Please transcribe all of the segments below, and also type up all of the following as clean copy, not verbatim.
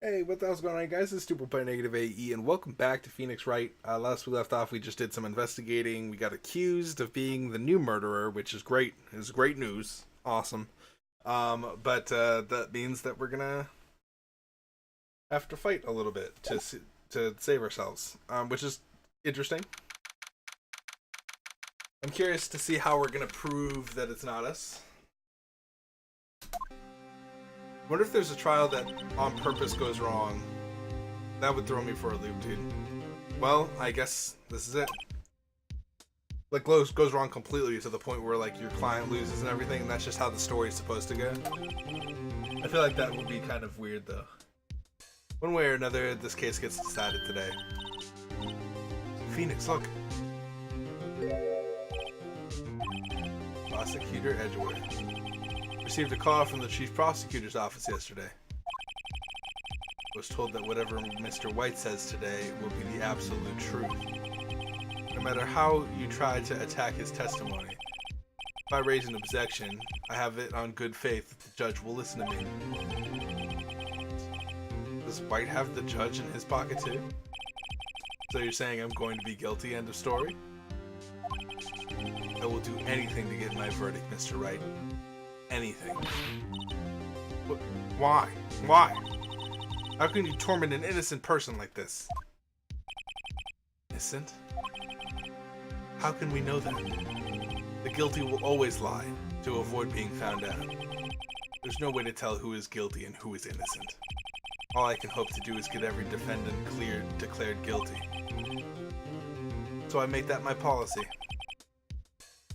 Hey, what the hell's going on, guys? This is Super Play Negative AE, and welcome back to Phoenix Wright. Last we left off, we just did some investigating. We got accused of being the new murderer, which is great. It's great news. Awesome. But that means that we're gonna have to fight a little bit to save ourselves, which is interesting. I'm curious to see how we're gonna prove that it's not us. Wonder if there's a trial that on purpose goes wrong. That would throw me for a loop, dude. Well, I guess this is it. Like, goes wrong completely to the point where, like, your client loses and everything, and that's just how the story is supposed to go. I feel like that would be kind of weird, though. One way or another, this case gets decided today. Phoenix, look. Prosecutor Edgeworth. Received a call from the chief prosecutor's office yesterday. I was told that whatever Mr. White says today will be the absolute truth. No matter how you try to attack his testimony, if I raise an objection, I have it on good faith that the judge will listen to me. Does White have the judge in his pocket too? So you're saying I'm going to be guilty, end of story? I will do anything to get my verdict, Mr. Wright. Anything. But why? Why? How can you torment an innocent person like this? Innocent? How can we know that? The guilty will always lie to avoid being found out. There's no way to tell who is guilty and who is innocent. All I can hope to do is get every defendant declared guilty. So I make that my policy.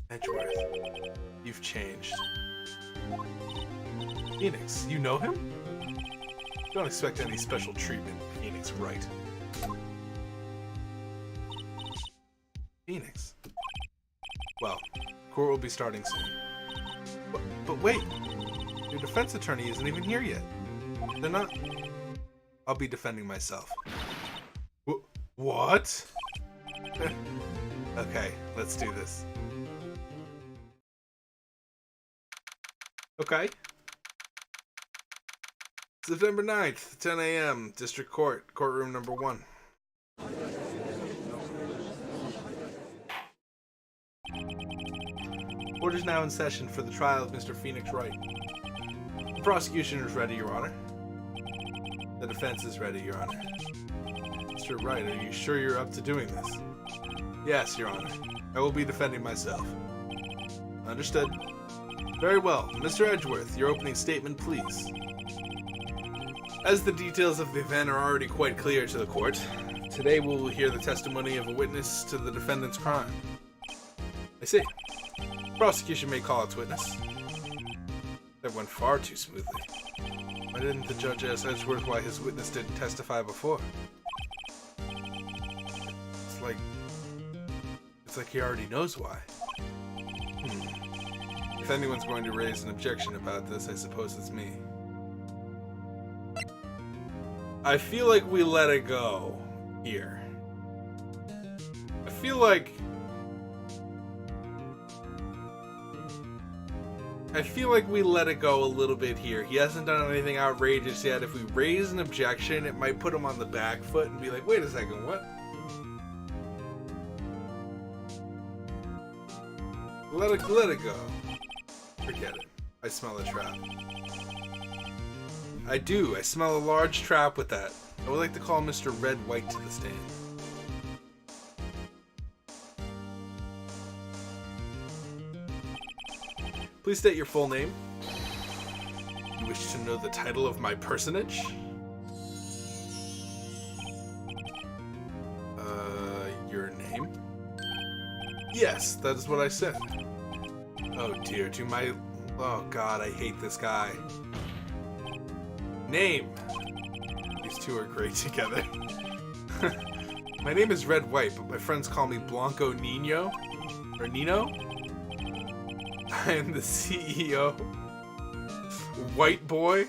Edgeworth, you've changed. Phoenix, you know him? Don't expect any special treatment, Phoenix Wright. Phoenix. Well, court will be starting soon. But wait! Your defense attorney isn't even here yet. They're not... I'll be defending myself. What? Okay, let's do this. Okay. September 9th, 10 a.m., District Court, courtroom number 1. Court is now in session for the trial of Mr. Phoenix Wright. The prosecution is ready, Your Honor. The defense is ready, Your Honor. Mr. Wright, are you sure you're up to doing this? Yes, Your Honor. I will be defending myself. Understood. Very well. Mr. Edgeworth, your opening statement, please. As the details of the event are already quite clear to the court, today we will hear the testimony of a witness to the defendant's crime. I see. Prosecution may call its witness. That went far too smoothly. Why didn't the judge ask Edgeworth why his witness didn't testify before? It's like he already knows why. If anyone's going to raise an objection about this, I suppose it's me. I feel like we let it go here. I feel like we let it go a little bit here. He hasn't done anything outrageous yet. If we raise an objection, it might put him on the back foot and be like, wait a second, what? Let it go. Forget it. I smell a trap. I do. I smell a large trap with that. I would like to call Mr. Red White to the stand. Please state your full name. You wish to know the title of my personage? Your name? Yes, that is what I said. Oh dear, oh god, I hate this guy. Name. These two are great together. My name is Red White, but my friends call me Blanco Nino. Or Nino? I am the CEO. White boy.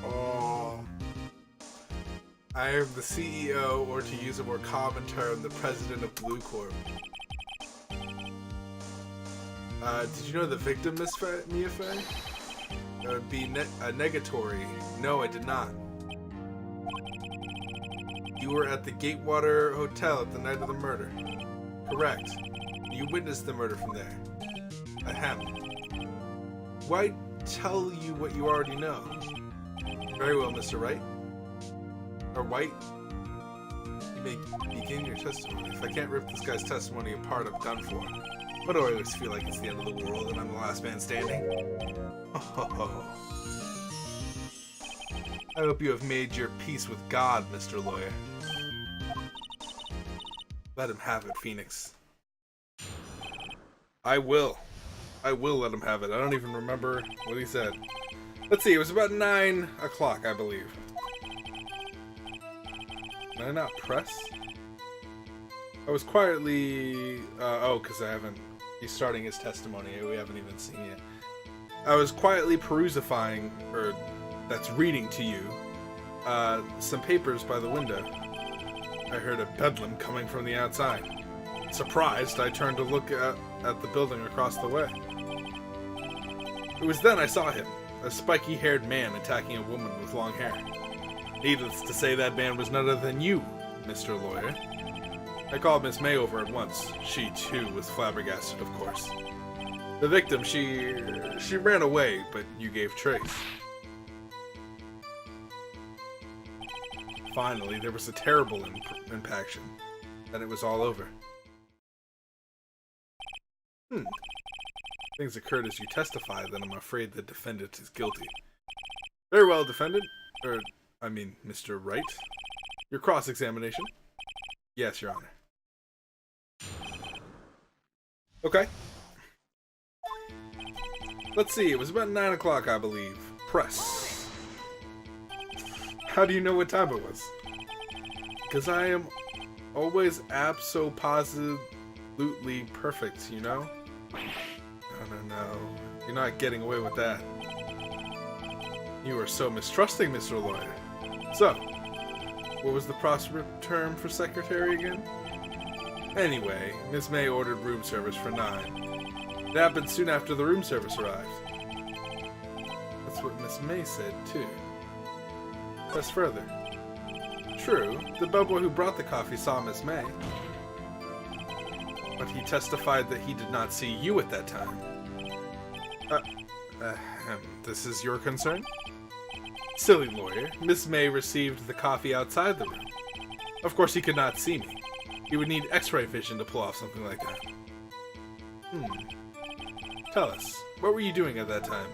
Oh. I am the CEO, or to use a more common term, the president of Blue Corp. Did you know the victim, Miss Mia Fey? be a negatory. No, I did not. You were at the Gatewater Hotel at the night of the murder. Correct. You witnessed the murder from there. I haven't. Why tell you what you already know? Very well, Mr. Wright. Or White. You may begin your testimony. If I can't rip this guy's testimony apart, I'm done for. Why do I always feel like it's the end of the world and I'm the last man standing? Oh. I hope you have made your peace with God, Mr. Lawyer. Let him have it, Phoenix. I will. I will let him have it. I don't even remember what he said. Let's see, it was about 9 o'clock, I believe. Did I not press? I was quietly... oh, because I haven't... He's starting his testimony. We haven't even seen it. I was quietly perusifying, or that's reading to you, some papers by the window. I heard a bedlam coming from the outside. Surprised, I turned to look at the building across the way. It was then I saw him, a spiky-haired man attacking a woman with long hair. Needless to say, that man was none other than you, Mr. Lawyer. I called Miss May over at once. She, too, was flabbergasted, of course. The victim, she ran away, but you gave trace. Finally, there was a terrible impaction. Then it was all over. Things occurred as you testified, then I'm afraid the defendant is guilty. Very well, defendant. Mr. Wright. Your cross-examination? Yes, Your Honor. Okay. Let's see, it was about 9 o'clock, I believe. Press. How do you know what time it was? Because I am always abso-positively perfect, you know? No. You're not getting away with that. You are so mistrusting, Mr. Lawyer. So, what was the proper term for secretary again? Anyway, Miss May ordered room service for 9. It happened soon after the room service arrived. That's what Miss May said, too. Press further. True, the bellboy who brought the coffee saw Miss May. But he testified that he did not see you at that time. This is your concern? Silly lawyer, Miss May received the coffee outside the room. Of course he could not see me. He would need X-ray vision to pull off something like that. Tell us, what were you doing at that time?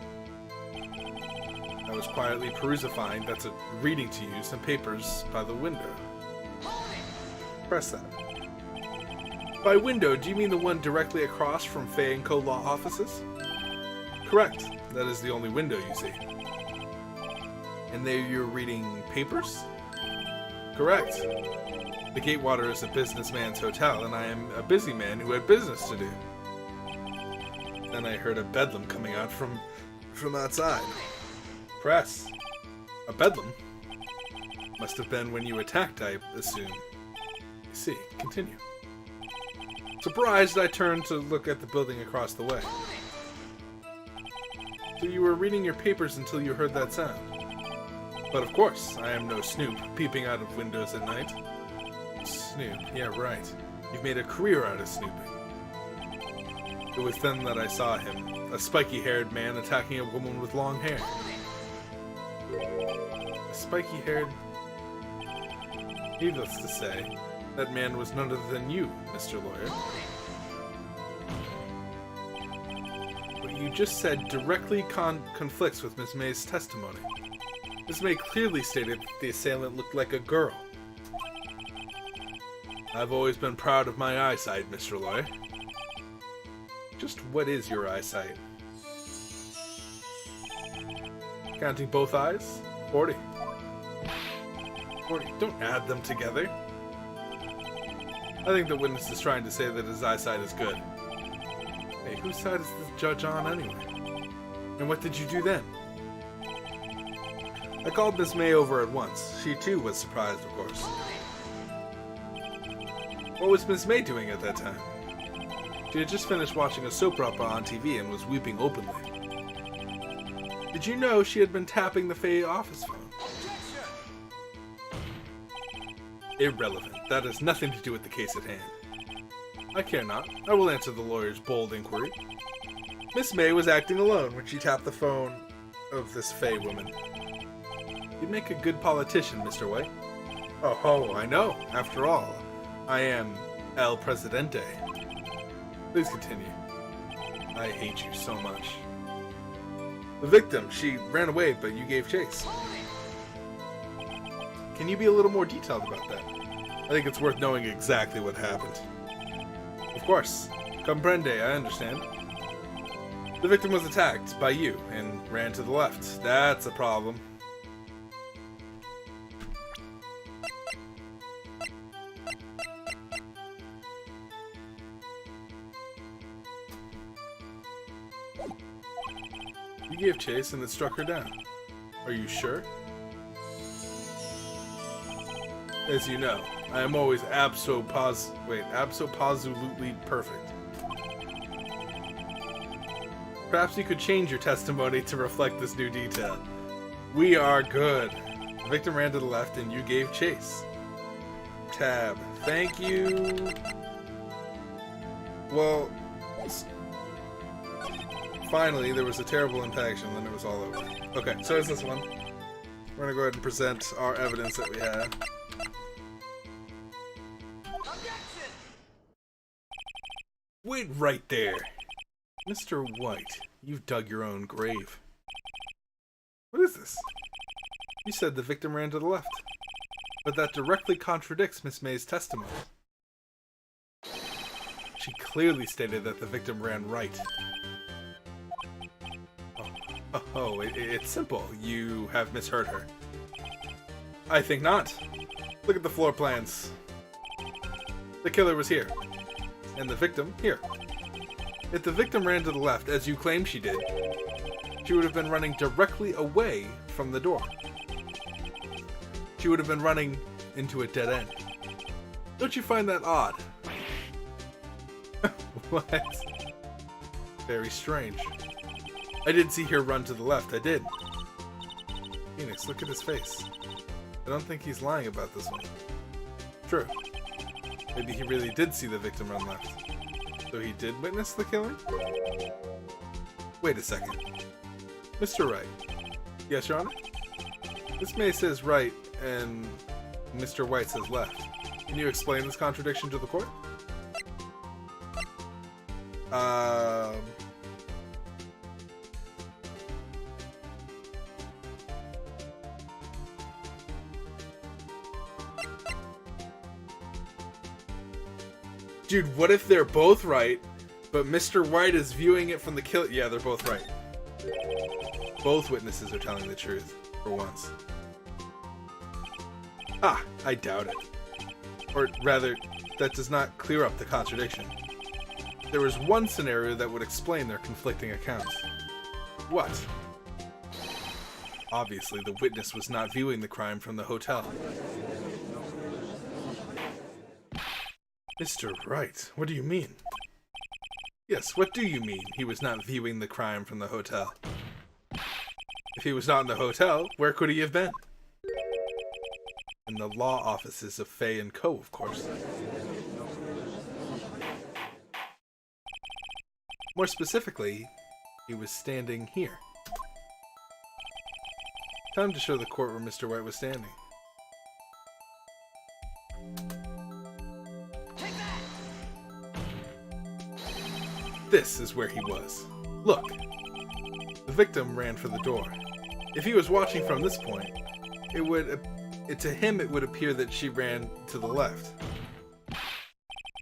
I was quietly perusifying, that's a reading to you, some papers by the window. Press that. By window, do you mean the one directly across from Fay & Co. law offices? Correct. That is the only window you see. And there you're reading papers? Correct. The Gatewater is a businessman's hotel, and I am a busy man who had business to do. Then I heard a bedlam coming out from outside. Press. A bedlam? Must have been when you attacked, I assume. I see. Continue. Surprised, I turned to look at the building across the way. So you were reading your papers until you heard that sound. But of course, I am no snoop, peeping out of windows at night. Snoop, yeah, right. You've made a career out of snooping. It was then that I saw him, a spiky-haired man attacking a woman with long hair. A spiky-haired... Needless to say, that man was none other than you, Mr. Lawyer. What you just said directly conflicts with Miss May's testimony. Miss May clearly stated that the assailant looked like a girl. I've always been proud of my eyesight, Mr. Lawyer. Just what is your eyesight? Counting both eyes? 40. 40. Don't add them together. I think the witness is trying to say that his eyesight is good. Hey, whose side is this judge on anyway? And what did you do then? I called Miss May over at once. She too was surprised, of course. What was Miss May doing at that time? She had just finished watching a soap opera on TV and was weeping openly. Did you know she had been tapping the Faye office phone? Irrelevant. That has nothing to do with the case at hand. I care not. I will answer the lawyer's bold inquiry. Miss May was acting alone when she tapped the phone of this Faye woman. You'd make a good politician, Mr. White. Oh, I know. After all, I am El Presidente. Please continue. I hate you so much. The victim, she ran away, but you gave chase. Can you be a little more detailed about that? I think it's worth knowing exactly what happened. Of course. Comprende, I understand. The victim was attacked by you and ran to the left. That's a problem. You gave chase and it struck her down. Are you sure? As you know, I am always absolutely perfect. Perhaps you could change your testimony to reflect this new detail. We are good. The victim ran to the left and you gave chase. Tab. Thank you. Well, finally, there was a terrible impact and then it was all over. Okay, so is this one. We're gonna go ahead and present our evidence that we have. Wait right there. Mr. White, you've dug your own grave. What is this? You said the victim ran to the left, but that directly contradicts Miss May's testimony. She clearly stated that the victim ran right. It's simple. You have misheard her. I think not. Look at the floor plans. The killer was here, and the victim here. If the victim ran to the left, as you claim she did, she would have been running directly away from the door. She would have been running into a dead end. Don't you find that odd? What? Very strange. I did see her run to the left, I did. Phoenix, look at his face. I don't think he's lying about this one. True. Maybe he really did see the victim run left. So he did witness the killing? Wait a second. Mr. Wright. Yes, Your Honor? Miss May says right, and Mr. White says left. Can you explain this contradiction to the court? Dude, what if they're both right, but Mr. White is viewing it from the kill? Yeah, they're both right. Both witnesses are telling the truth, for once. Ah, I doubt it. Or rather, that does not clear up the contradiction. There is one scenario that would explain their conflicting accounts. What? Obviously, the witness was not viewing the crime from the hotel. Mr. Wright, what do you mean? Yes, what do you mean he was not viewing the crime from the hotel? If he was not in the hotel, where could he have been? In the law offices of Fay & Co., of course. More specifically, he was standing here. Time to show the court where Mr. White was standing. This is where he was. Look. The victim ran for the door. If he was watching from this point, to him it would appear that she ran to the left.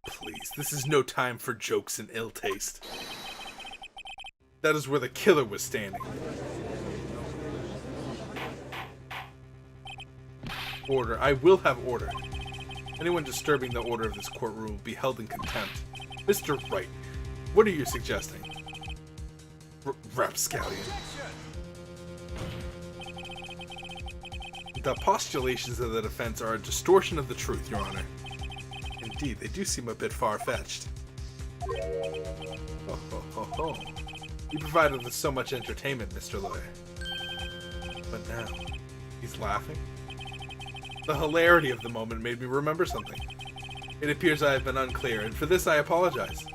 Please, this is no time for jokes and ill taste. That is where the killer was standing. Order. I will have order. Anyone disturbing the order of this courtroom will be held in contempt. Mr. Wright, what are you suggesting? Rapscallion. The postulations of the defense are a distortion of the truth, Your Honor. Indeed, they do seem a bit far-fetched. You provided us so much entertainment, Mr. Lawyer. But now, he's laughing. The hilarity of the moment made me remember something. It appears I have been unclear, and for this I apologize.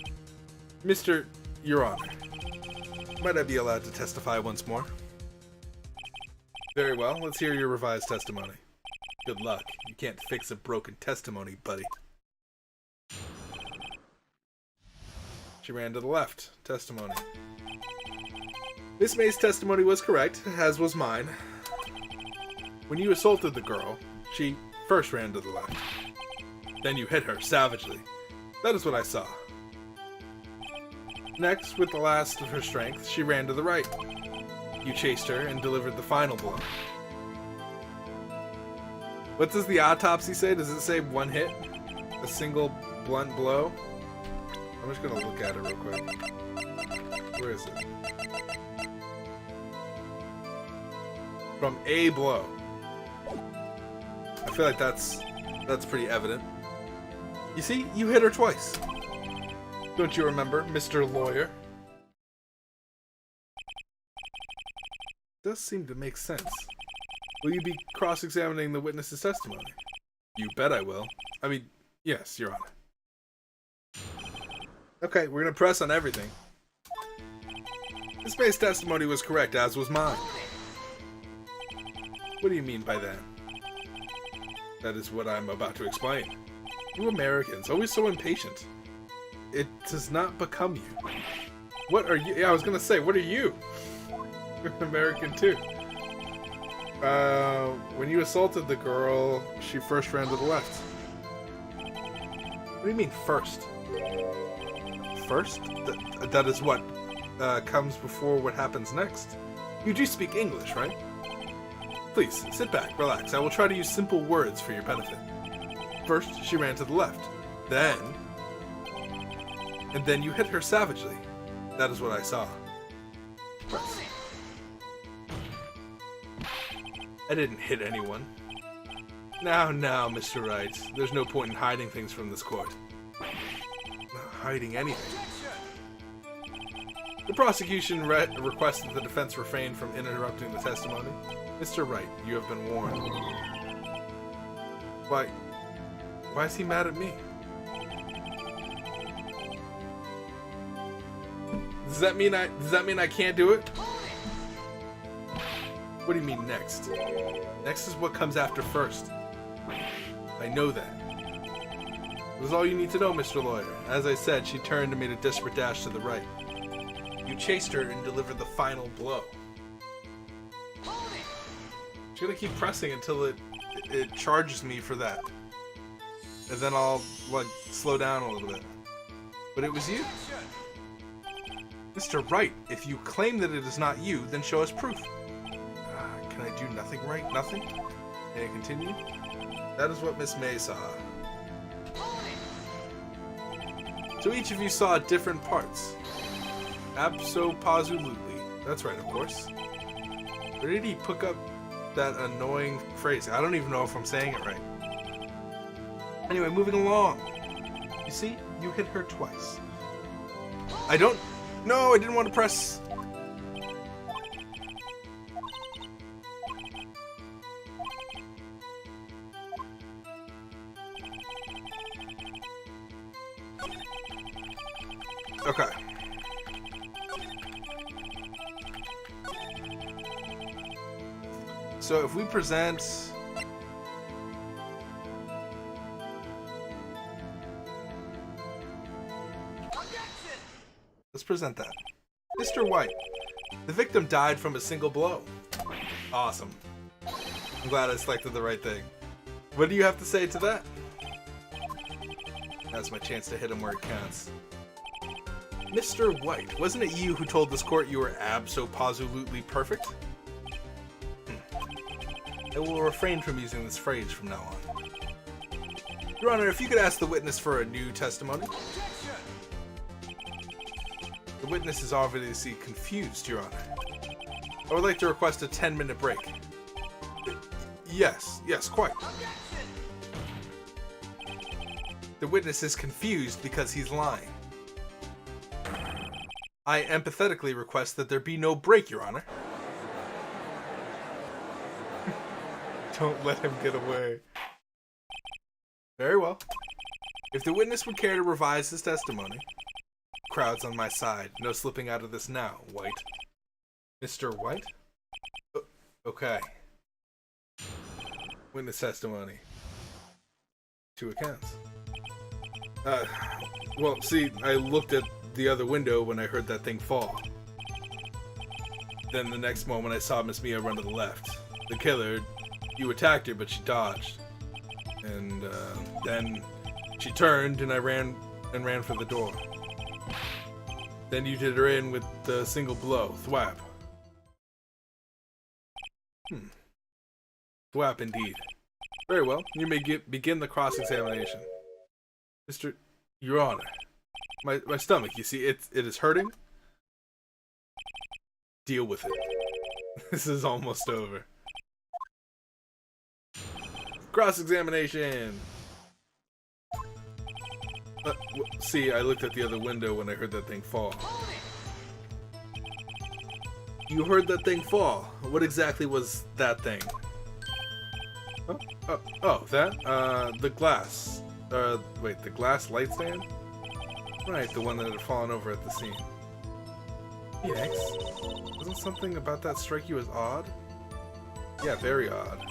Your Honor, might I be allowed to testify once more? Very well, let's hear your revised testimony. Good luck. You can't fix a broken testimony, buddy. She ran to the left. Testimony. Miss May's testimony was correct, as was mine. When you assaulted the girl, she first ran to the left. Then you hit her savagely. That is what I saw. Next, with the last of her strength, she ran to the right. You chased her and delivered the final blow. What does the autopsy say? Does it say one hit? A single blunt blow? I'm just gonna look at it real quick. Where is it? From a blow. I feel like that's pretty evident. You see, you hit her twice. Don't you remember, Mr. Lawyer? Does seem to make sense. Will you be cross-examining the witness's testimony? You bet I will. I mean, yes, Your Honor. Okay, we're gonna press on everything. Miss May's testimony was correct, as was mine. What do you mean by that? That is what I'm about to explain. You Americans, always so impatient. It does not become you. What are you? Yeah, I was gonna say, what are you? You're an American too. When you assaulted the girl, she first ran to the left. What do you mean, first? First? That is what comes before what happens next. You do speak English, right? Please, sit back, relax. I will try to use simple words for your benefit. First, she ran to the left. And then you hit her savagely. That is what I saw. Press. I didn't hit anyone. Now, Mr. Wright. There's no point in hiding things from this court. Not hiding anything. The prosecution requests that the defense refrain from interrupting the testimony. Mr. Wright, you have been warned. Why is he mad at me? Does that mean I can't do it? What do you mean next? Next is what comes after first. I know that. It was all you need to know, Mr. Lawyer. As I said, she turned and made a desperate dash to the right. You chased her and delivered the final blow. She's gonna keep pressing until it charges me for that. And then I'll, like, slow down a little bit. But it was you. Mr. Wright, if you claim that it is not you, then show us proof. Can I do nothing right? Nothing? May I continue? That is what Miss May saw. So each of you saw different parts. Absolutely. That's right, of course. Where did he pick up that annoying phrase? I don't even know if I'm saying it right. Anyway, moving along. You see, you hit her twice. No, I didn't want to press. Okay. So if we present... Let's present that. Mr. White, the victim died from a single blow. Awesome. I'm glad I selected the right thing. What do you have to say to that? That's my chance to hit him where it counts. Mr. White, wasn't it you who told this court you were abso-positively perfect? I will refrain from using this phrase from now on. Your Honor, if you could ask the witness for a new testimony. The witness is obviously confused, Your Honor. I would like to request a 10-minute break. Yes, quite. The witness is confused because he's lying. I empathetically request that there be no break, Your Honor. Don't let him get away. Very well. If the witness would care to revise his testimony, crowd's on my side. No slipping out of this now, White. Mr. White? Okay. Witness testimony. 2 accounts. Well, see, I looked at the other window when I heard that thing fall. Then the next moment I saw Miss Mia run to the left. The killer, you attacked her, but she dodged. And then she turned and I ran for the door. Then you did her in with the single blow, thwap. Thwap indeed. Very well, you may begin the cross-examination. Mr. Your Honor, my stomach, you see, it is hurting. Deal with it. This is almost over. Cross-examination! See, I looked at the other window when I heard that thing fall. You heard that thing fall. What exactly was that thing? Oh, that? The glass. Wait, the glass light stand? Right, the one that had fallen over at the scene. Phoenix? Doesn't something about that strike you as odd? Yeah, very odd.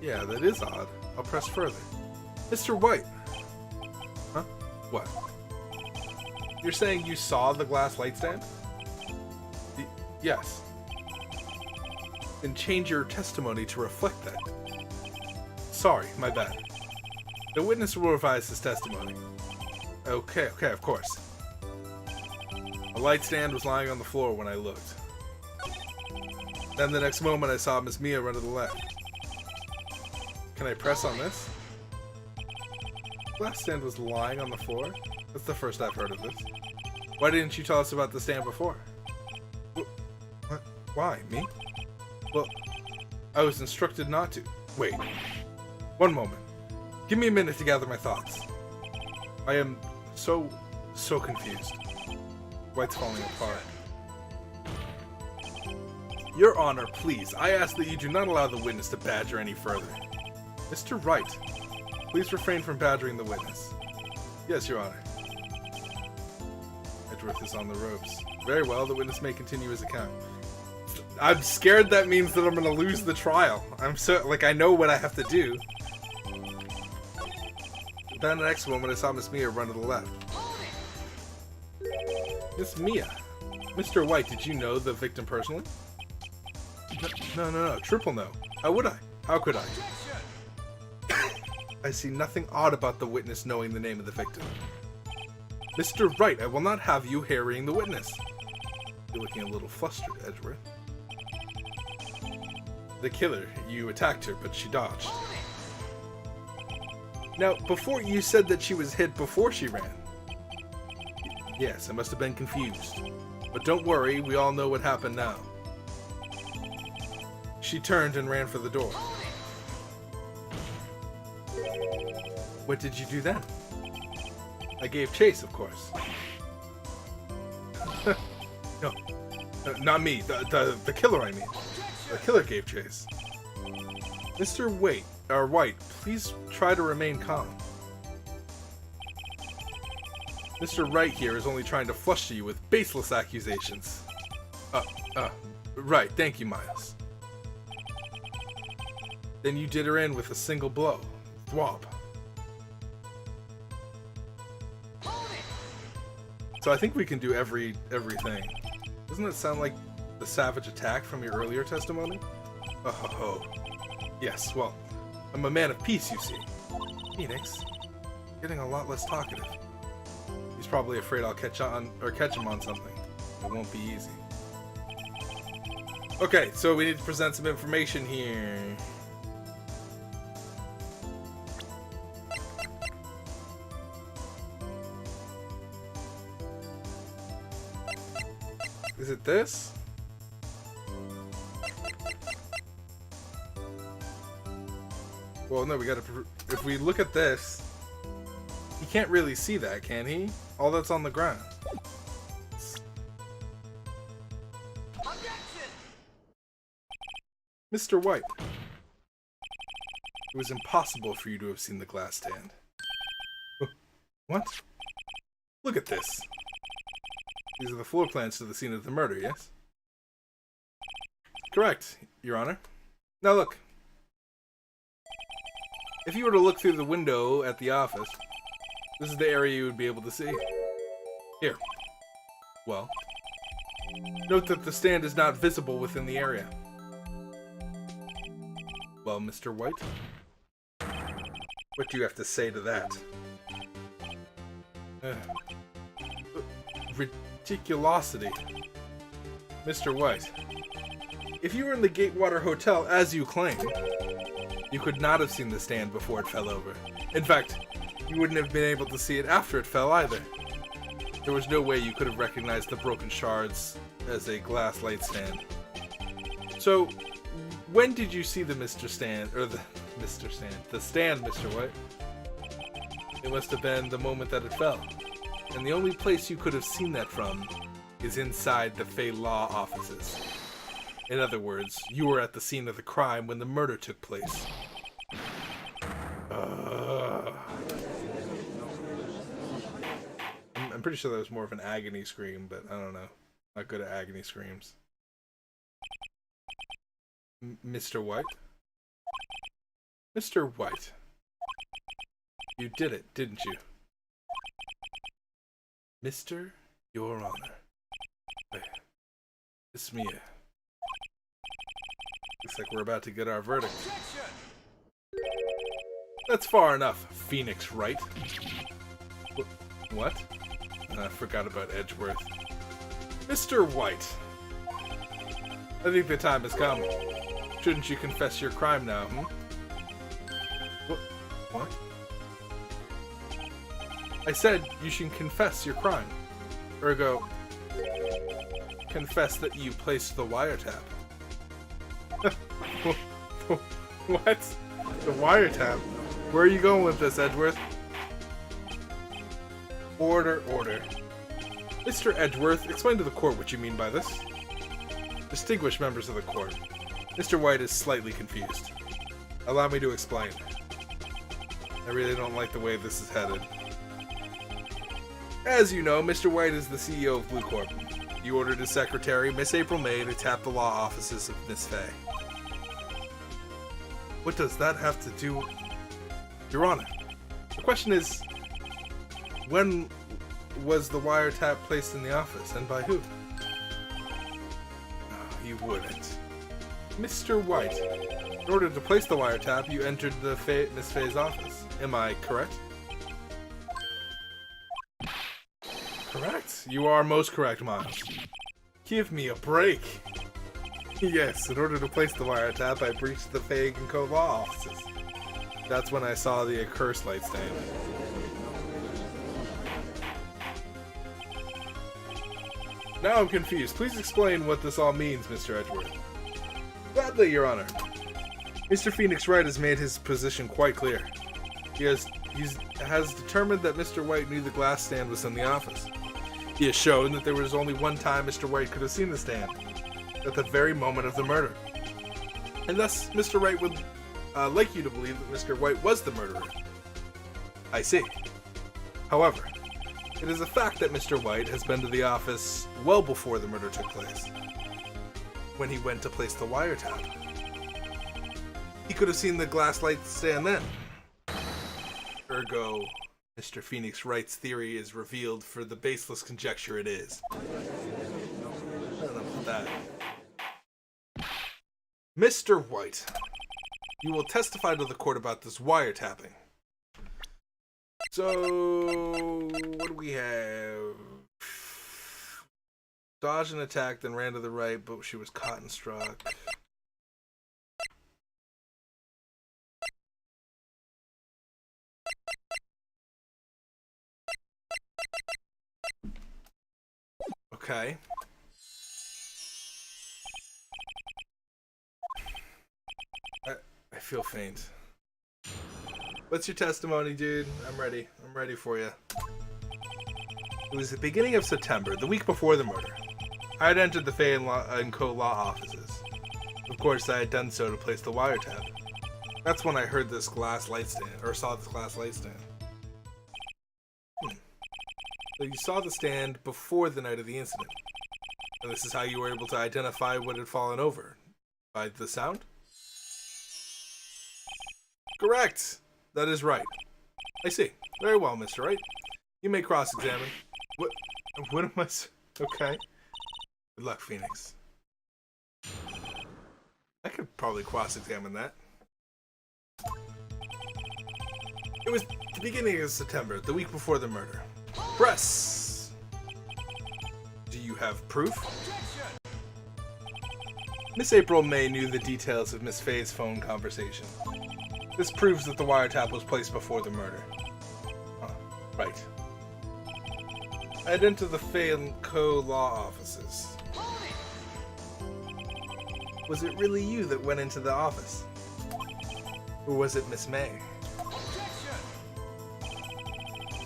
Yeah, that is odd. I'll press further. Mr. White! Huh? What? You're saying you saw the glass light stand? Yes. Then change your testimony to reflect that. Sorry, my bad. The witness will revise his testimony. Okay, of course. A light stand was lying on the floor when I looked. Then the next moment I saw Miss Mia run to the left. Can I press on this? The glass stand was lying on the floor? That's the first I've heard of this. Why didn't you tell us about the stand before? What? Why? Me? Well, I was instructed not to. Wait. One moment. Give me a minute to gather my thoughts. I am so confused. White's falling apart. Your Honor, please, I ask that you do not allow the witness to badger any further. Mr. Wright, please refrain from badgering the witness. Yes, Your Honor. Edgeworth is on the ropes. Very well, the witness may continue his account. I'm scared that means that I'm gonna lose the trial. I'm so, like, I know what I have to do. Then the next moment I saw Miss Mia run to the left. Miss Mia? Mr. White, did you know the victim personally? No. Triple no. How would I? How could I? I see nothing odd about the witness knowing the name of the victim. Mr. Wright, I will not have you harrying the witness. You're looking a little flustered, Edgeworth. The killer, you attacked her, but she dodged. Now, before you said that she was hit before she ran. Yes, I must have been confused. But don't worry, we all know what happened now. She turned and ran for the door. What did you do then? I gave chase, of course. No, not me. The killer, I mean. The killer gave chase. Mr. White, please try to remain calm. Mr. Wright here is only trying to fluster you with baseless accusations. Right, thank you, Miles. Then you did her in with a single blow. Thwomp. So I think we can do everything. Doesn't that sound like the savage attack from your earlier testimony? Oh. Yes, well, I'm a man of peace, you see. Phoenix, getting a lot less talkative. He's probably afraid I'll catch him on something. It won't be easy. Okay, so we need to present some information here. Is it this? Well, no, we gotta... If we look at this, he can't really see that, can he? All that's on the ground. Mr. White. It was impossible for you to have seen the glass stand. What? Look at this. These are the floor plans to the scene of the murder, yes? Correct, Your Honor. Now look. If you were to look through the window at the office, this is the area you would be able to see. Here. Well, note that the stand is not visible within the area. Well, Mr. White, what do you have to say to that? Ridiculosity. Mr. White, if you were in the Gatewater Hotel, as you claim, you could not have seen the stand before it fell over. In fact, you wouldn't have been able to see it after it fell either. There was no way you could have recognized the broken shards as a glass light stand. So, when did you see the stand, Mr. White? It must have been the moment that it fell. And the only place you could have seen that from is inside the Fey Law offices. In other words, you were at the scene of the crime when the murder took place. I'm pretty sure that was more of an agony scream, but I don't know. Not good at agony screams. Mr. White? Mr. White. You did it, didn't you? Mr. Your Honor. It's me. Looks like we're about to get our verdict. That's far enough, Phoenix Wright. What? I forgot about Edgeworth. Mr. White. I think the time has come. Shouldn't you confess your crime now, What? I said you should confess your crime. Ergo, confess that you placed the wiretap. What? The wiretap? Where are you going with this, Edgeworth? Order. Mr. Edgeworth, explain to the court what you mean by this. Distinguished members of the court, Mr. White is slightly confused. Allow me to explain. I really don't like the way this is headed. As you know, Mr. White is the CEO of Blue Corp. He ordered his secretary, Miss April May, to tap the law offices of Miss Fay. What does that have to do... Your Honor, the question is, when was the wiretap placed in the office, and by who? Oh, you wouldn't. Mr. White, in order to place the wiretap, you entered the Miss Fay's office. Am I correct? Correct. You are most correct, Miles. Give me a break. Yes, in order to place the wiretap, I breached the Fay & Co. law offices. That's when I saw the accursed light stain. Now I'm confused. Please explain what this all means, Mr. Edgeworth. Gladly, Your Honor. Mr. Phoenix Wright has made his position quite clear. He has determined that Mr. White knew the glass stand was in the office. He has shown that there was only one time Mr. White could have seen the stand, at the very moment of the murder. And thus, Mr. Wright would like you to believe that Mr. White was the murderer. I see. However, it is a fact that Mr. White has been to the office well before the murder took place, when he went to place the wiretap. He could have seen the glass light stand then. Ergo, Mr. Phoenix Wright's theory is revealed for the baseless conjecture it is. I don't know about that. Mr. White, you will testify to the court about this wiretapping. So, what do we have? Dodged an attack, then ran to the right, but she was caught and struck. Okay. I feel faint. What's your testimony, dude? I'm ready. I'm ready for you. It was the beginning of September, the week before the murder. I had entered the Fay & Co. law offices. Of course, I had done so to place the wiretap. That's when I heard this glass light stand, or saw this glass light stand. So you saw the stand before the night of the incident. And this is how you were able to identify what had fallen over. By the sound? Correct! That is right. I see. Very well, Mr. Wright. You may cross-examine. What am I... Okay. Good luck, Phoenix. I could probably cross-examine that. It was the beginning of September, the week before the murder. Press! Do you have proof? Miss April May knew the details of Miss Faye's phone conversation. This proves that the wiretap was placed before the murder. Huh, right. I had entered the Faye & Co. law offices. Was it really you that went into the office? Or was it Miss May?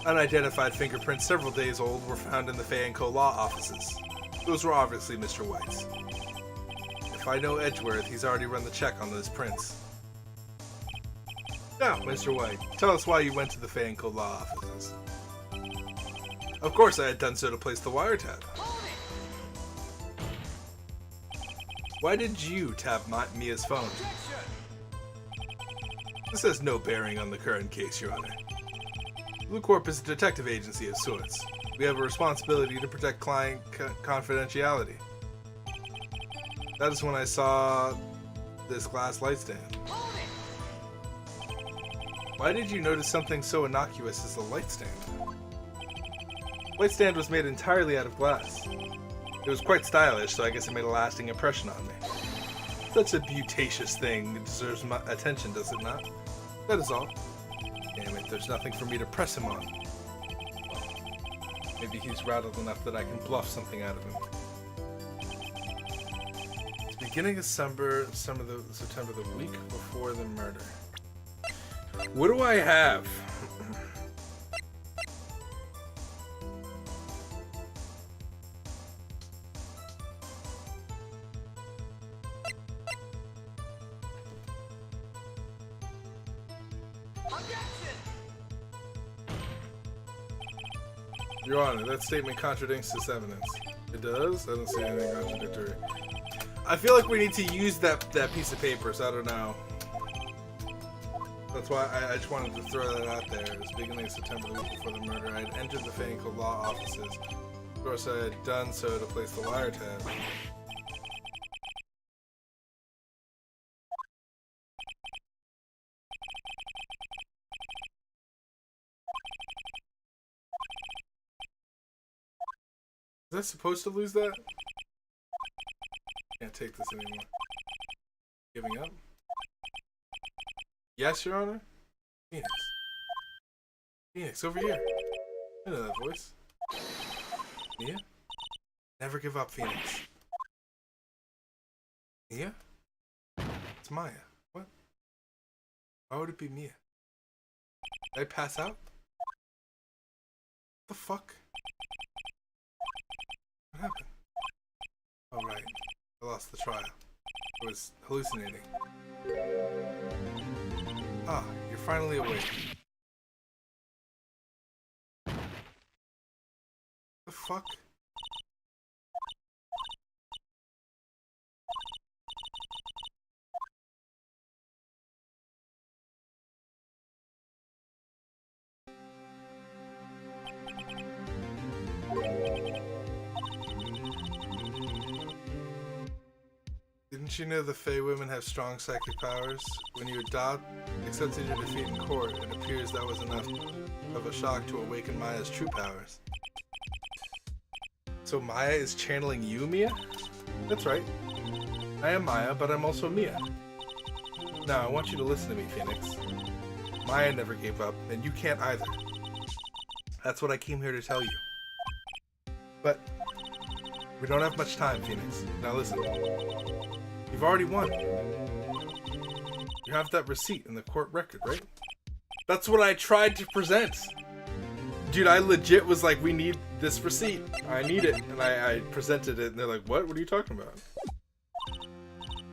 Unidentified fingerprints several days old were found in the Faye & Co. law offices. Those were obviously Mr. White's. If I know Edgeworth, he's already run the check on those prints. Now, Mr. White, tell us why you went to the Faye & Co. law offices. Of course I had done so to place the wiretap. Why did you tap Mia's phone? This has no bearing on the current case, Your Honor. Blue Corp is a detective agency of sorts. We have a responsibility to protect client confidentiality. That is when I saw this glass light stand. Why did you notice something so innocuous as a light stand? The light stand was made entirely out of glass. It was quite stylish, so I guess it made a lasting impression on me. Such a beauticious thing. It deserves my attention, does it not? That is all. Damn it, there's nothing for me to press him on. Maybe he's rattled enough that I can bluff something out of him. It's beginning of September, the week before the murder. What do I have? Your Honor, that statement contradicts this evidence. It does? I don't see anything contradictory. I feel like we need to use that piece of paper, so I don't know. That's why I just wanted to throw that out there. It was the beginning of September, the week before the murder. I had entered the Faye & Co. law offices. Of course, I had done so to place the wiretap. Was I supposed to lose that? Can't take this anymore. Giving up? Yes, Your Honor? Phoenix. Phoenix, over here. I know that voice. Mia? Never give up, Phoenix. Mia? It's Maya. What? Why would it be Mia? Did I pass out? What the fuck? What happened? Oh, right. I lost the trial. I was hallucinating. Ah, you're finally awake. The fuck? Didn't you know the Fae women have strong psychic powers? When you accepted your defeat in court, it appears that was enough of a shock to awaken Maya's true powers. So Maya is channeling you, Mia? That's right. I am Maya, but I'm also Mia. Now, I want you to listen to me, Phoenix. Maya never gave up, and you can't either. That's what I came here to tell you. But we don't have much time, Phoenix. Now listen. You've already won. You have that receipt in the court record, right? That's what I tried to present. Dude, I legit was like, we need this receipt. I need it. And I presented it, and they're like, what? What are you talking about?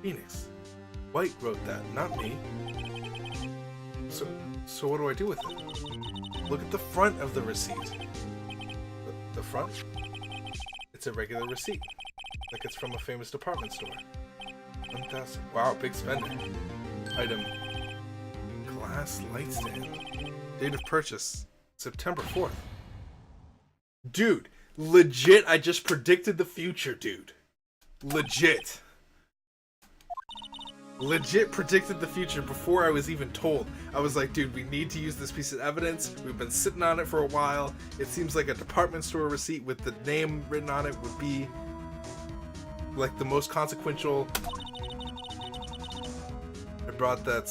Phoenix. White wrote that, not me. So what do I do with it? Look at the front of the receipt. The front? It's a regular receipt. Like it's from a famous department store. 1,000. Wow, big spender. Item. Glass light stand. Date of purchase. September 4th. Dude, legit, I just predicted the future, dude. Legit. Legit predicted the future before I was even told. I was like, dude, we need to use this piece of evidence. We've been sitting on it for a while. It seems like a department store receipt with the name written on it would be like the most consequential. I bought that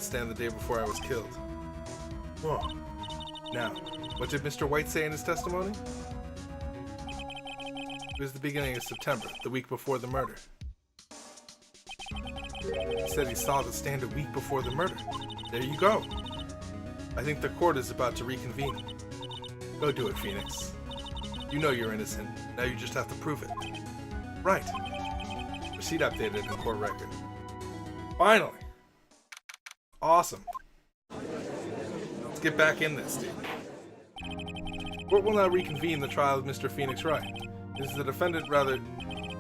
stand the day before I was killed. Whoa. Now, what did Mr. White say in his testimony? It was the beginning of September, the week before the murder. He said he saw the stand a week before the murder. There you go. I think the court is about to reconvene. Go do it, Phoenix. You know you're innocent. Now you just have to prove it. Right. Receipt updated in the court record. Finally. Awesome. Let's get back in this, dude. Court will now reconvene the trial of Mr. Phoenix Wright. Is the defendant rather...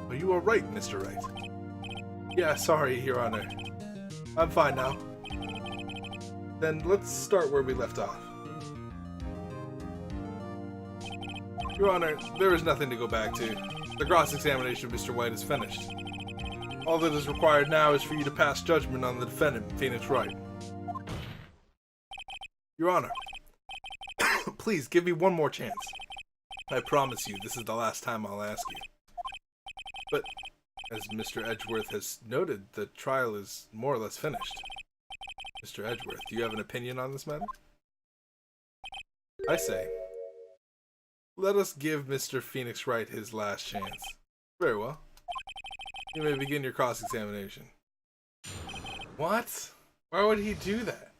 Are you alright, Mr. Wright? Yeah, sorry, Your Honor. I'm fine now. Then let's start where we left off. Your Honor, there is nothing to go back to. The cross-examination of Mr. White is finished. All that is required now is for you to pass judgment on the defendant, Phoenix Wright. Your Honor, please give me one more chance. I promise you this is the last time I'll ask you. But, as Mr. Edgeworth has noted, the trial is more or less finished. Mr. Edgeworth, do you have an opinion on this matter? I say, let us give Mr. Phoenix Wright his last chance. Very well. You may begin your cross-examination. What? Why would he do that?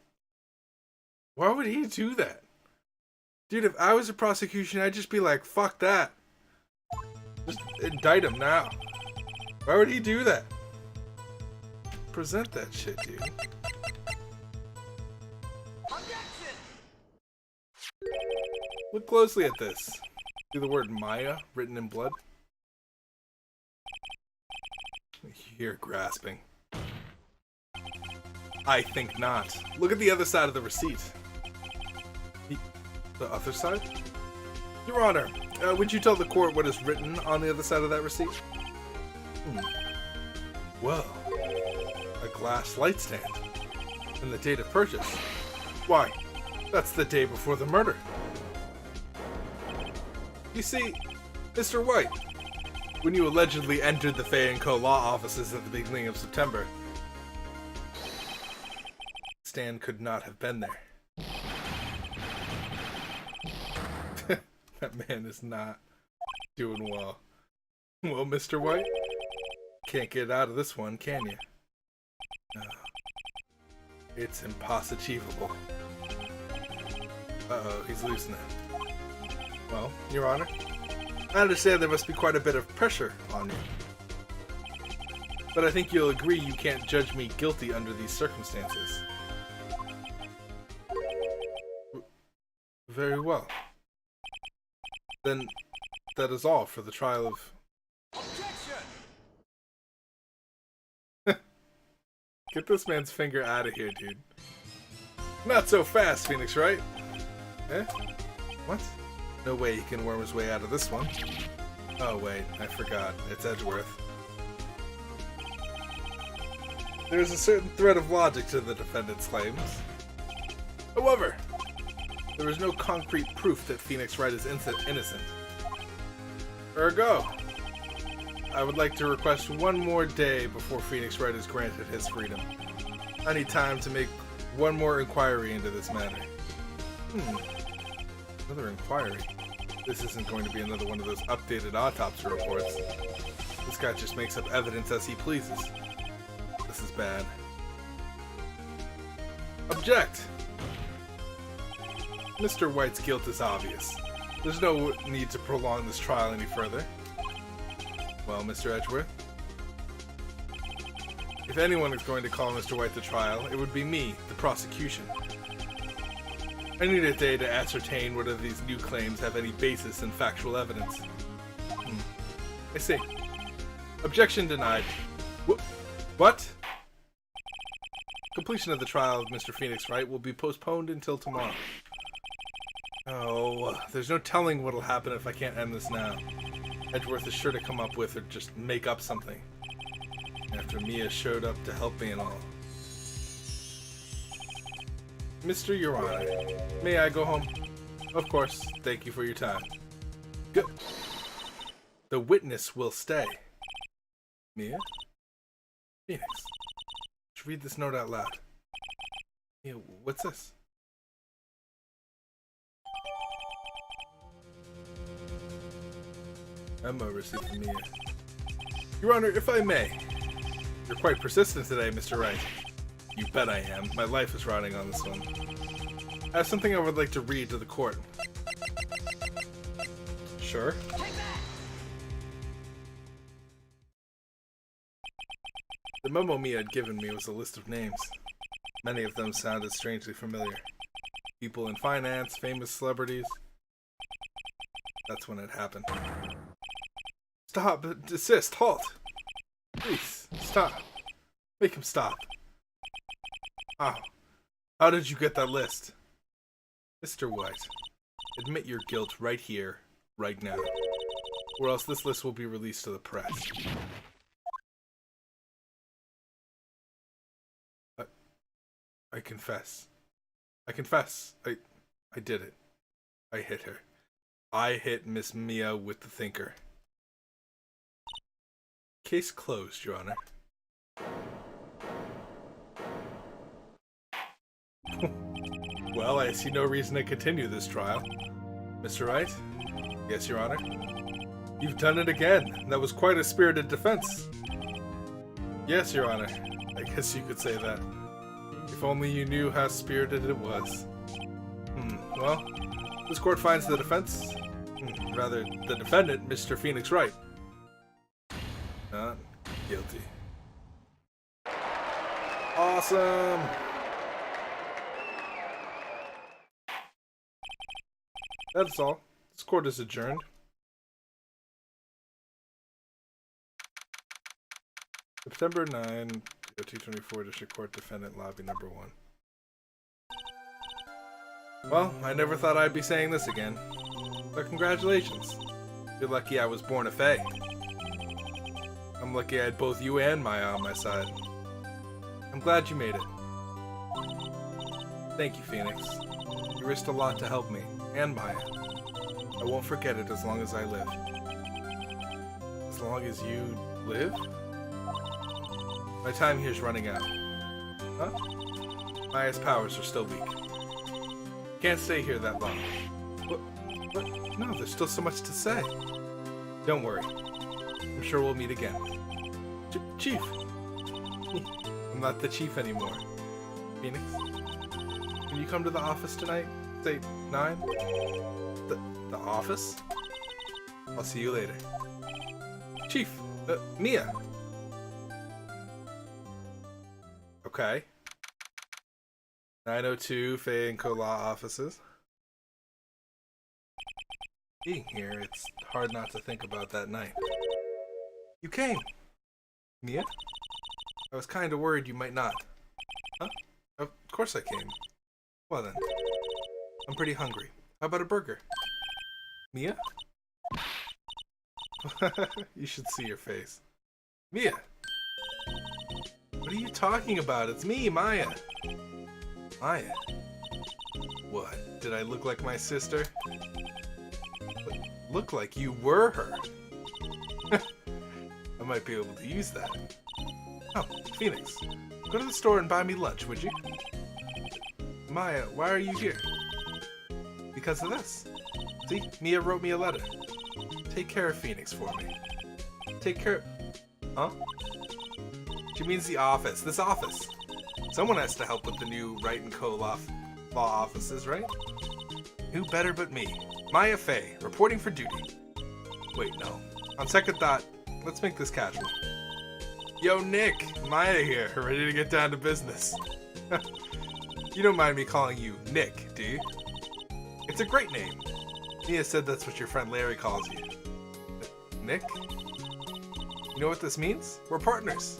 Why would he do that? Dude, if I was a prosecution, I'd just be like, fuck that. Just indict him now. Why would he do that? Present that shit, dude. Look closely at this. See the word Maya written in blood? You're grasping. I think not. Look at the other side of the receipt. The other side? Your Honor, would you tell the court what is written on the other side of that receipt? Well, a glass light stand. And the date of purchase. Why, that's the day before the murder. You see, Mr. White, when you allegedly entered the Fay & Co. law offices at the beginning of September, Stan could not have been there. That man is not doing well. Well, Mr. White, can't get out of this one, can you? No. It's impossible. Uh-oh, he's losing it. Well, Your Honor, I understand there must be quite a bit of pressure on you. But I think you'll agree you can't judge me guilty under these circumstances. Very well. Then that is all for the trial of... Get this man's finger out of here, dude. Not so fast, Phoenix Wright. Eh? What? No way he can worm his way out of this one. Oh wait, I forgot. It's Edgeworth. There's a certain thread of logic to the defendant's claims. However, there is no concrete proof that Phoenix Wright is innocent. Ergo, I would like to request one more day before Phoenix Wright is granted his freedom. I need time to make one more inquiry into this matter. Another inquiry? This isn't going to be another one of those updated autopsy reports. This guy just makes up evidence as he pleases. This is bad. Object! Mr. White's guilt is obvious. There's no need to prolong this trial any further. Well, Mr. Edgeworth? If anyone is going to call Mr. White to trial, it would be me, the prosecution. I need a day to ascertain whether these new claims have any basis in factual evidence. I see. Objection denied. What? Completion of the trial of Mr. Phoenix Wright will be postponed until tomorrow. Oh, there's no telling what'll happen if I can't end this now. Edgeworth is sure to come up with or just make up something. After Mia showed up to help me and all. Mr. Your Honor, may I go home? Of course, thank you for your time. Good. The witness will stay. Mia? Phoenix. Let's read this note out loud. Mia, what's this? Memo received from Mia. Your Honor, if I may. You're quite persistent today, Mr. Wright. You bet I am. My life is riding on this one. I have something I would like to read to the court. Sure. The memo Mia had given me was a list of names. Many of them sounded strangely familiar. People in finance, famous celebrities. That's when it happened. Stop! Desist! Halt! Please, stop. Make him stop. How did you get that list? Mr. White, admit your guilt right here, right now. Or else this list will be released to the press. I confess. I confess. I did it. I hit her. I hit Miss Mia with the thinker. Case closed, Your Honor. Well, I see no reason to continue this trial. Mr. Wright? Yes, Your Honor. You've done it again. That was quite a spirited defense. Yes, Your Honor. I guess you could say that. If only you knew how spirited it was. Well, this court finds the defense, rather, the defendant, Mr. Phoenix Wright, not guilty. Awesome! That's all. This court is adjourned. September 9, 224 District Court Defendant Lobby Number 1. Well, I never thought I'd be saying this again. But congratulations. You're lucky I was born a Fae. I'm lucky I had both you and Maya on my side. I'm glad you made it. Thank you, Phoenix. You risked a lot to help me, and Maya. I won't forget it as long as I live. As long as you live? My time here's running out. Huh? Maya's powers are still weak. Can't stay here that long. What? No, there's still so much to say. Don't worry. I'm sure we'll meet again. Chief! I'm not the chief anymore. Phoenix? Can you come to the office tonight? Say 9? The office? I'll see you later. Chief! Mia! Okay. 902 Faye and Co Law offices. Being here, it's hard not to think about that night. You came! Mia? I was kinda worried you might not. Huh? Of course I came. Well then. I'm pretty hungry. How about a burger? Mia? You should see your face. Mia! What are you talking about? It's me, Maya! Maya? What? Did I look like my sister? Look like you were her. I might be able to use that. Oh, Phoenix. Go to the store and buy me lunch, would you? Maya, why are you here? Because of this. See, Mia wrote me a letter. Take care of Phoenix for me. Take care... Huh? She means the office. This office. Someone has to help with the new Wright and Co. law offices, right? Who better but me? Maya Faye, reporting for duty. Wait, no. On second thought, let's make this casual. Yo, Nick, Maya here, ready to get down to business. You don't mind me calling you Nick, do you? It's a great name. Mia said that's what your friend Larry calls you. Nick? You know what this means? We're partners.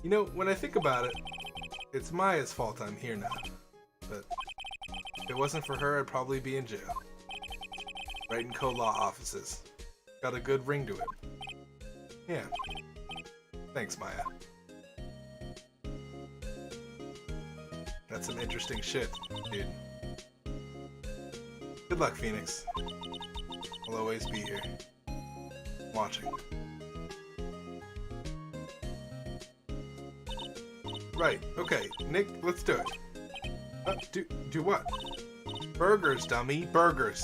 You know, when I think about it, it's Maya's fault I'm here now. But if it wasn't for her, I'd probably be in jail. Right in co-law offices. Got a good ring to it. Yeah. Thanks, Maya. That's some interesting shit, dude. Good luck, Phoenix. I'll always be here. Watching. Right, okay. Nick, let's do it. Do what? Burgers, dummy. Burgers.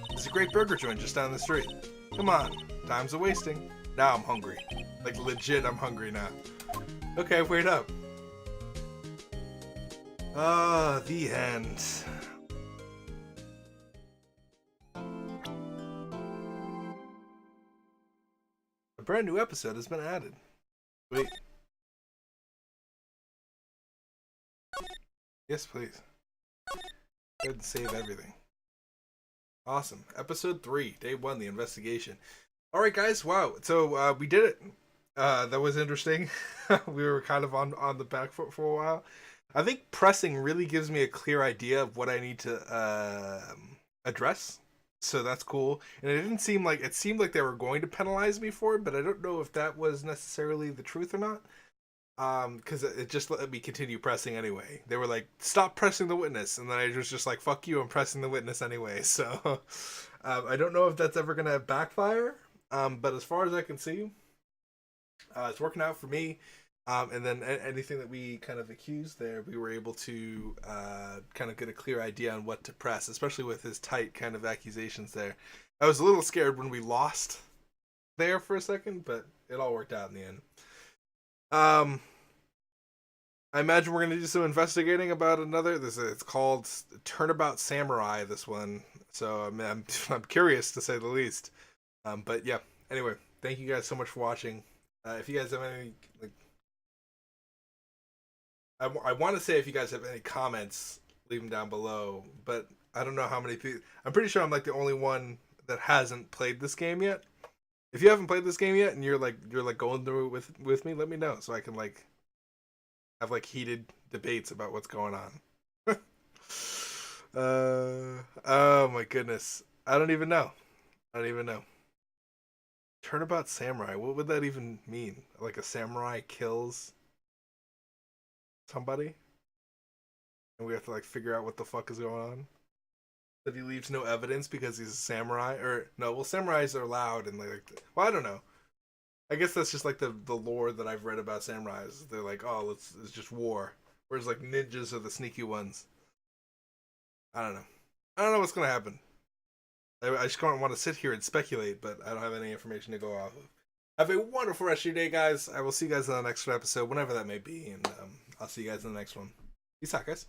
There's a great burger joint just down the street. Come on. Time's a wasting. Now I'm hungry. Like, legit, I'm hungry now. Okay, wait up. Ah, the end. A brand new episode has been added. Wait. Yes, please. Go ahead and save everything. Awesome. Episode 3, Day 1, the investigation. Alright, guys, wow. So, we did it. That was interesting. We were kind of on the back foot for a while. I think pressing really gives me a clear idea of what I need to address. So that's cool. And it seemed like they were going to penalize me for it, but I don't know if that was necessarily the truth or not. Because it just let me continue pressing anyway. They were like, stop pressing the witness, and then I was just like, fuck you, I'm pressing the witness anyway. So I don't know if that's ever gonna backfire. But as far as I can see, it's working out for me. And then anything that we kind of accused there, we were able to kind of get a clear idea on what to press, especially with his tight kind of accusations there. I was a little scared when we lost there for a second, but it all worked out in the end. I imagine we're gonna do some investigating about another. It's called Turnabout Samurai. This one, so I'm curious to say the least. But yeah. Anyway, thank you guys so much for watching. If you guys have any, like, I want to say if you guys have any comments, leave them down below. But I don't know how many people. I'm pretty sure I'm like the only one that hasn't played this game yet. If you haven't played this game yet and you're going through it with me, let me know so I can like have like heated debates about what's going on. Oh my goodness. I don't even know. Turnabout Samurai. What would that even mean? Like a samurai kills somebody? And we have to like figure out what the fuck is going on? That he leaves no evidence because he's a samurai? Or no, well, samurais are loud and like, well, I don't know. I guess that's just like the lore that I've read about samurais. They're like, oh, it's just war. Whereas like ninjas are the sneaky ones. I don't know what's gonna happen. I just don't want to sit here and speculate, but I don't have any information to go off of. Have a wonderful rest of your day, guys. I will see you guys in the next episode, whenever that may be, and I'll see you guys in the next one. Peace out, guys.